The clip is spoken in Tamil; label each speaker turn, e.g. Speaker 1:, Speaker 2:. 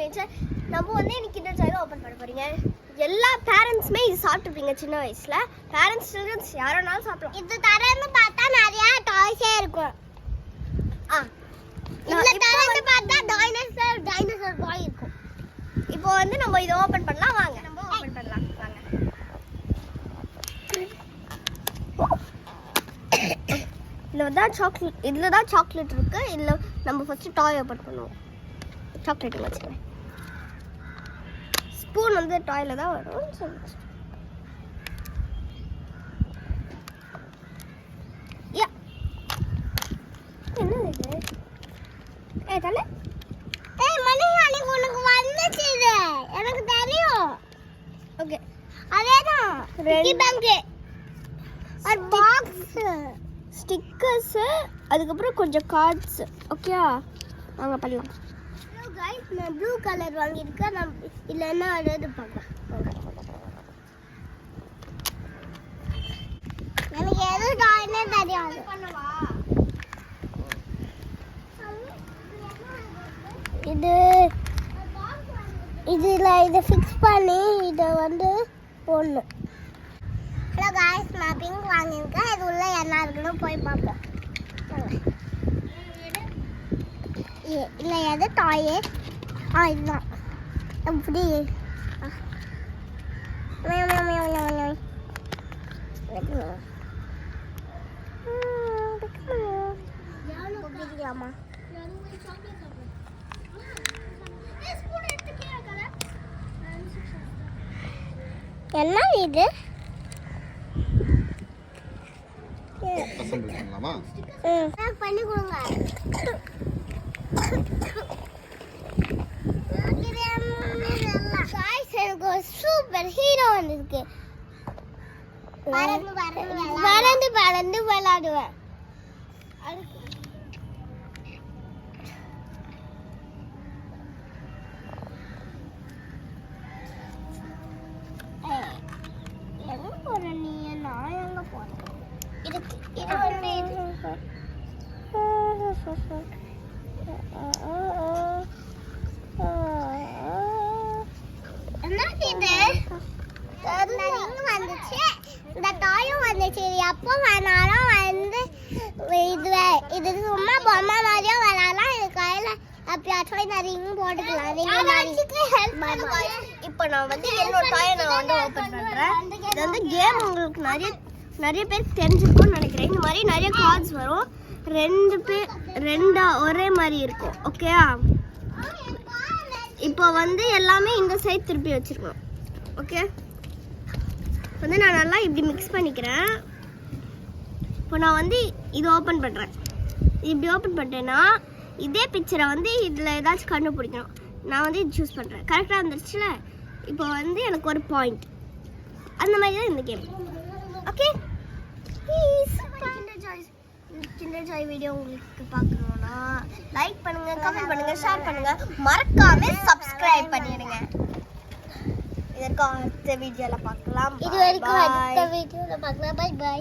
Speaker 1: நேச்சர். நம்ம வந்து இன்னைக்கு கிண்டர் ஜாய் ஓப்பன் பண்ண போறீங்க. எல்லா பேரண்ட்ஸுமே இது சாப்பிட்டுருப்பீங்க சின்ன வயசுல. பேரண்ட்ஸ் சில்ட்ரன்ஸ் யாரோனாலும் சாப்பிடலாம்.
Speaker 2: இது தரன்னு பார்த்தா நிறைய டாய்ஸே இருக்கும். இதுல தரன்னு பார்த்தா டைனோசர் டாய் இருக்கும்.
Speaker 1: இப்போ வந்து நம்ம இதை ஓப்பன் பண்ணலாம். வாங்க நம்ம ஓப்பன் பண்ணலாம். வாங்க. இதில் தான் சாக்லேட் இருக்கு. இதில் நம்ம ஃபர்ஸ்ட் டாய் ஓப்பன் பண்ணுவோம். சாக்லேட் வச்சுக்கிறேன். ஸ்பூன் வந்து டாயில் தான் வரும். என்ன இது? தலை
Speaker 2: மணி அன்னைக்கு உனக்கு வந்துச்சு. இது எனக்கு தெரியும்.
Speaker 1: ஓகே,
Speaker 2: அதேதான் பிக்கி பேங்க் ஒரு பாக்ஸ்
Speaker 1: ஸ்டிக்கர்ஸ், அதுக்கப்புறம் கொஞ்சம் கார்ட்ஸ். ஓகேயா, வாங்க பண்ணலாம்.
Speaker 2: ஹலோ गाइस, நான் ப்ளூ கலர் வாங்கியிருக்கேன். நான் இல்ல என்ன வருது பார்க்கலாம். எனக்கு எது டாய்னே தெரியாது. இதுல இதை ஃபிக்ஸ் பண்ணி இதை வந்து போடணும். ஹலோ गाइस, நான் பிங்க் வாங்கியிருக்கேன். இது உள்ள என்ன இருக்குன்னு போய் பார்ப்போம். இல்லை எது டாயே? இதுதான். எப்படி பிடிக்கலாமா? என்ன இது? பண்ணி கொடுங்க. சூப்பர் ஹீரோ வந்திருக்கு. பறந்து பறந்து விளையாடுவேன். எங்க போற நீ? நான் எங்க போறேன்? இது வந்து என்ன இது? வந்துச்சு. இந்த டாயும் வந்துச்சு. எப்போ வேணாலும் வந்து இது சும்மா பொம்மை மாதிரியும் விளையாடலாம். இது கையில எப்பயாச்சும் இந்த ரிங் போட்டுக்கலாம்.
Speaker 1: இப்போ நான் வந்து என்னோட டாயை நான் வந்து ஓப்பன் பண்றேன். இது வந்து கேம் உங்களுக்கு நிறைய பேர் தெரிஞ்சுக்கணும்னு நினைக்கிறேன். இந்த மாதிரி நிறைய கார்ட்ஸ் வரும். ரெண்டா ஒரே மாதிரி இருக்கும். ஓகேயா, இப்போ வந்து எல்லாமே இந்த சைட் திருப்பி வச்சிருக்கோம். ஓகே, வந்து நான் நல்லா இப்படி மிக்ஸ் பண்ணிக்கிறேன். இப்போ நான் வந்து இது ஓப்பன் பண்ணுறேன். இப்படி ஓப்பன் பண்ணிட்டேன்னா இதே பிக்சரை வந்து இதில் ஏதாச்சும் கண்டுபிடிக்கணும். நான் வந்து இது சூஸ் பண்ணுறேன். கரெக்டாக வந்துருச்சுல. இப்போ வந்து எனக்கு ஒரு பாயிண்ட். அந்த மாதிரி தான் இந்த game. Okay, kinder Joy video உங்களுக்கு பார்க்கணும்னா லைக் பண்ணுங்க, கமெண்ட் பண்ணுங்க, ஷேர் பண்ணுங்க, மறக்காம சப்ஸ்கிரைப் பண்ணிடுங்க. இதற்கு அடுத்த வீடியோல பார்க்கலாம்.
Speaker 2: இது வரைக்கும் அடுத்த வீடியோல பார்க்கலாம். Bye by.